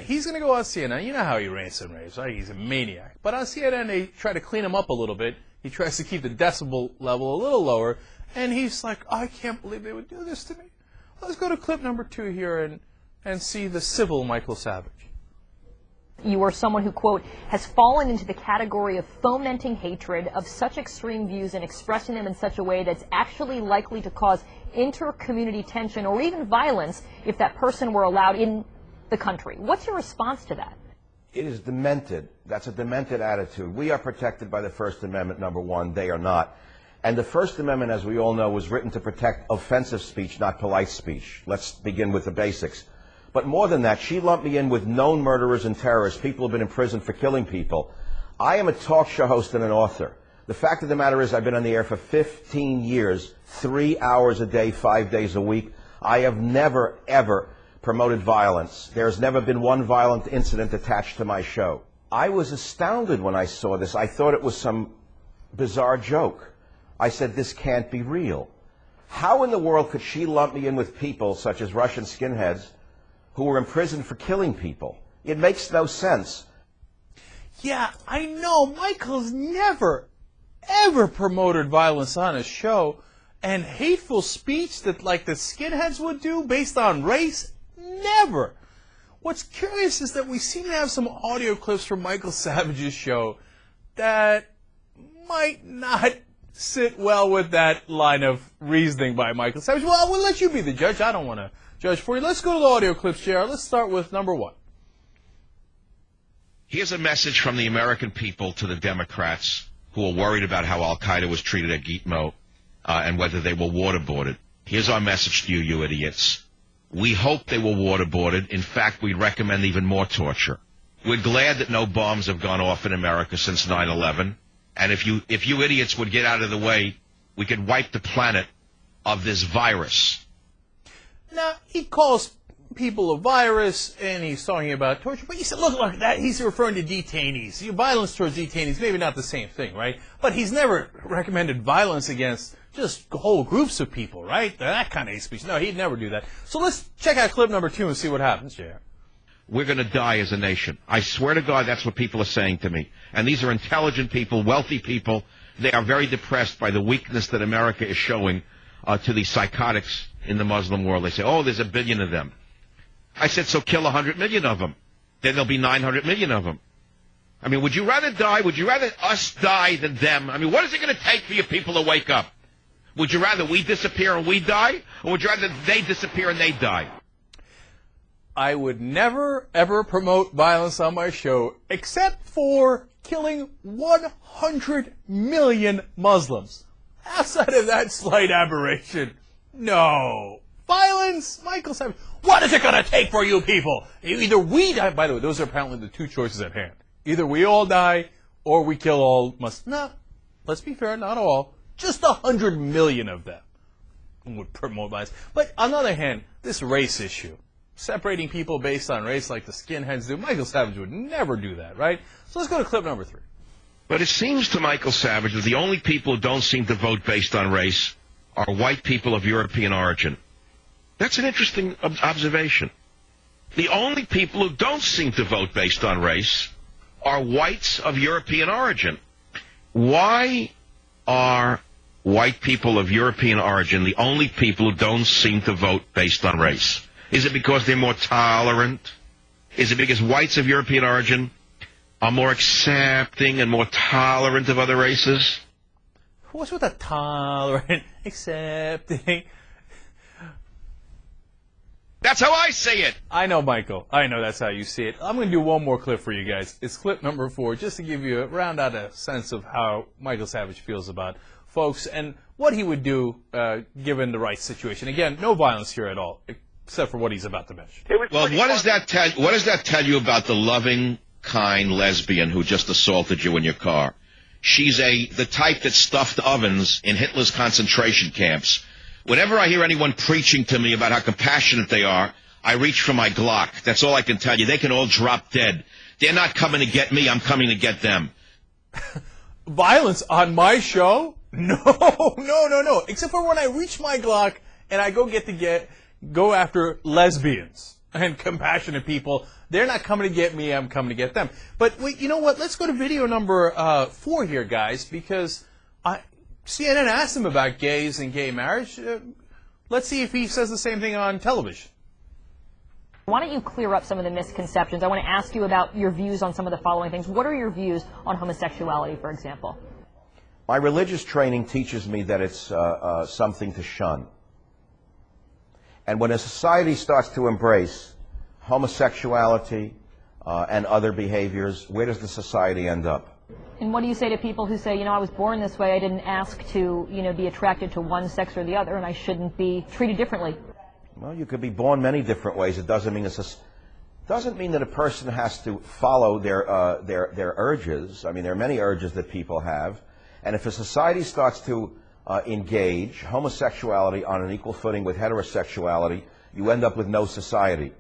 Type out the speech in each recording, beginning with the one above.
he's going to go on CNN. You know how he rants and raves, right? He's a maniac. But on CNN, they try to clean him up a little bit. He tries to keep the decibel level a little lower. And he's like, I can't believe they would do this to me. Let's go to clip number 2 here and see the civil Michael Savage. You are someone who, quote, has fallen into the category of fomenting hatred of such extreme views and expressing them in such a way that's actually likely to cause inter-community tension or even violence if that person were allowed in the country. What's your response to that? It is demented. That's a demented attitude. We are protected by the First Amendment, number one. They are not. And the First Amendment, as we all know, was written to protect offensive speech, not polite speech. Let's begin with the basics. But more than that, she lumped me in with known murderers and terrorists, people who have been in prison for killing people. I am a talk show host and an author. The fact of the matter is I've been on the air for 15 years, 3 hours a day, 5 days a week. I have never, ever promoted violence. There's never been one violent incident attached to my show. I was astounded when I saw this. I thought it was some bizarre joke. I said, this can't be real. How in the world could she lump me in with people such as Russian skinheads who were in prison for killing people? It makes no sense. Yeah, I know. Michael's never, ever promoted violence on his show. And hateful speech that, like, the skinheads would do based on race, never. What's curious is that we seem to have some audio clips from Michael Savage's show that might not sit well with that line of reasoning by Michael Savage. Well, we'll let you be the judge. I don't want to judge for you. Let's go to the audio clips, JR. Let's start with number 1. Here's a message from the American people to the Democrats who are worried about how Al-Qaeda was treated at Gitmo and whether they were waterboarded. Here's our message to you, you idiots. We hope they were waterboarded. In fact, we recommend even more torture. We're glad that no bombs have gone off in America since 9/11. And if you idiots would get out of the way, we could wipe the planet of this virus. Now, he calls people a virus, and he's talking about torture, but he said, look at that, he's referring to detainees. Violence towards detainees, maybe not the same thing, right? But he's never recommended violence against just whole groups of people, right? That kind of hate speech. No, he'd never do that. So let's check out clip number 2 and see what happens, JR. We're going to die as a nation. I swear to God, that's what people are saying to me. And these are intelligent people, wealthy people. They are very depressed by the weakness that America is showing to these psychotics in the Muslim world. They say, oh, there's 1 billion of them. I said, so kill 100 million of them. Then there'll be 900 million of them. I mean, would you rather die? Would you rather us die than them? I mean, what is it going to take for you people to wake up? Would you rather we disappear and we die? Or would you rather they disappear and they die? I would never, ever promote violence on my show except for killing 100 million Muslims. Outside of that slight aberration, no. Violence? Michael Savage. What is it going to take for you people? Either we die. By the way, those are apparently the 2 choices at hand. Either we all die or we kill all Muslims. No, let's be fair, not all. Just 100 million of them would promote violence. But on the other hand, this race issue, separating people based on race like the skinheads do, Michael Savage would never do that, right? So let's go to clip number 3. But it seems to Michael Savage that the only people who don't seem to vote based on race are white people of European origin. That's an interesting observation. The only people who don't seem to vote based on race are whites of European origin. Why are white people of European origin the only people who don't seem to vote based on race? Is it because they're more tolerant? Is it because whites of European origin are more accepting and more tolerant of other races? What's with the tolerant, accepting? That's how I see it. I know, Michael. I know that's how you see it. I'm going to do one more clip for you guys. It's clip number 4, just to give you round out a sense of how Michael Savage feels about folks and what he would do given the right situation. Again, no violence here at all, except for what he's about to mention. Well, what does that tell you about the loving, kind lesbian who just assaulted you in your car? She's the type that stuffed ovens in Hitler's concentration camps. Whenever I hear anyone preaching to me about how compassionate they are, I reach for my Glock. That's all I can tell you. They can all drop dead. They're not coming to get me. I'm coming to get them. Violence on my show? No. Except for when I reach my Glock and I go after lesbians. and compassionate people. They're not coming to get me, I'm coming to get them. But wait, you know what? Let's go to video number 4 here, guys, because CNN asked him about gays and gay marriage. Let's see if he says the same thing on television. Why don't you clear up some of the misconceptions? I want to ask you about your views on some of the following things. What are your views on homosexuality, for example? My religious training teaches me that it's something to shun. And when a society starts to embrace homosexuality and other behaviors, where does the society end up? And what do you say to people who say, I was born this way, I didn't ask to, be attracted to one sex or the other, and I shouldn't be treated differently? Well, you could be born many different ways. It doesn't mean that a person has to follow their urges. I mean, there are many urges that people have. And if a society starts to engage homosexuality on an equal footing with heterosexuality, you end up with no society.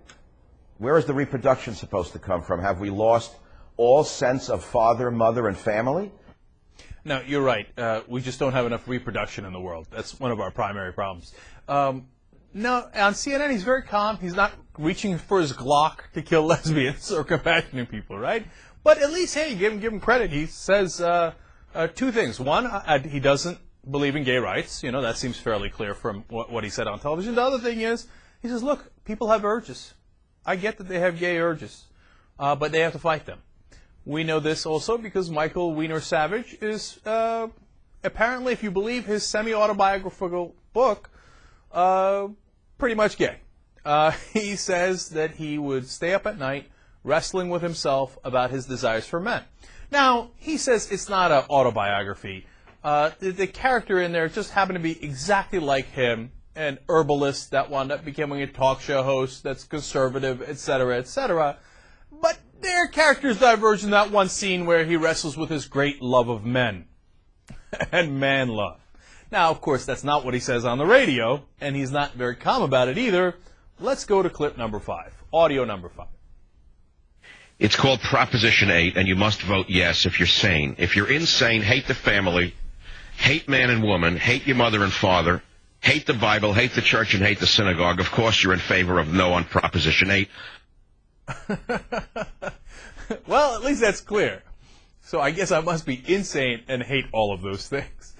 Where is the reproduction supposed to come from? Have we lost all sense of father, mother, and family? No, you're right. We just don't have enough reproduction in the world. That's one of our primary problems. No, on CNN, he's very calm. He's not reaching for his Glock to kill lesbians or compassionate people, right? But at least, hey, give him credit. He says 2 things. One, he doesn't believe in gay rights. That seems fairly clear from what he said on television. The other thing is, he says, look, people have urges. I get that they have gay urges, but they have to fight them. We know this also because Michael Weiner Savage is apparently, if you believe his semi-autobiographical book, pretty much gay. He says that he would stay up at night wrestling with himself about his desires for men. Now, he says it's not an autobiography. The character in there just happened to be exactly like him, an herbalist that wound up becoming a talk show host that's conservative, etc., etc. But their characters diverge in that one scene where he wrestles with his great love of men and man love. Now, of course, that's not what he says on the radio, and he's not very calm about it either. Let's go to clip number 5, audio number 5. It's called Proposition 8, and you must vote yes if you're sane. If you're insane, hate the family, hate man and woman, hate your mother and father, hate the Bible, hate the church, and hate the synagogue. Of course, you're in favor of no on Proposition 8. Well, at least that's clear. So I guess I must be insane and hate all of those things.